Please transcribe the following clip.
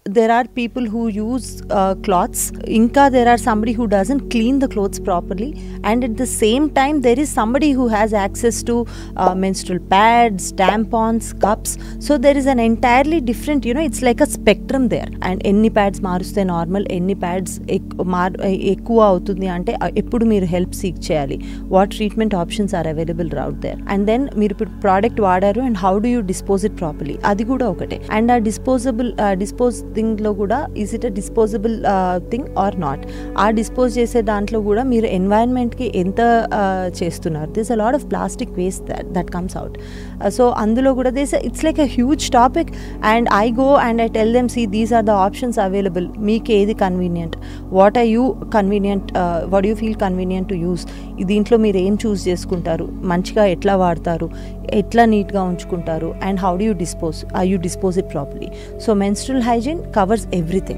there are people who use cloths, inka there are somebody who doesn't clean the clothes properly, and at the same time there is somebody who has access to menstrual pads, tampons, cups. So there is an entirely different, it's like a spectrum there. And any pads maruste normal, any pads ఎక్కువ అవుతుంది అంటే ఎప్పుడు మీరు help seek చేయాలి, what treatment options are available out there, and then మీరు ఇప్పుడు product వాడారు and how do you dispose it properly, అది కూడా ఒకటే. అండ్ ఆ డిస్పోజ్ థింగ్ లో కూడా is it a disposable thing or not, ఆ డిస్పోజ్ చేసే దాంట్లో కూడా మీరు ఎన్వైరన్మెంట్ కి ఎంత చేస్తున్నారు. This a lot of plastic waste that comes out. So అందులో కూడా it's like a huge topic. And I go and I tell them, see these are the options available, మీకు ఏది convenient, what are you convenient, what you feel convenient to use, దీంట్లో మీరు ఏం చూస్ చేసుకుంటారు, మంచిగా ఎట్లా వాడతారు, ఎట్లా నీట్గా ఉంచుకుంటారు, and how do you dispose it properly. So menstrual hygiene covers everything.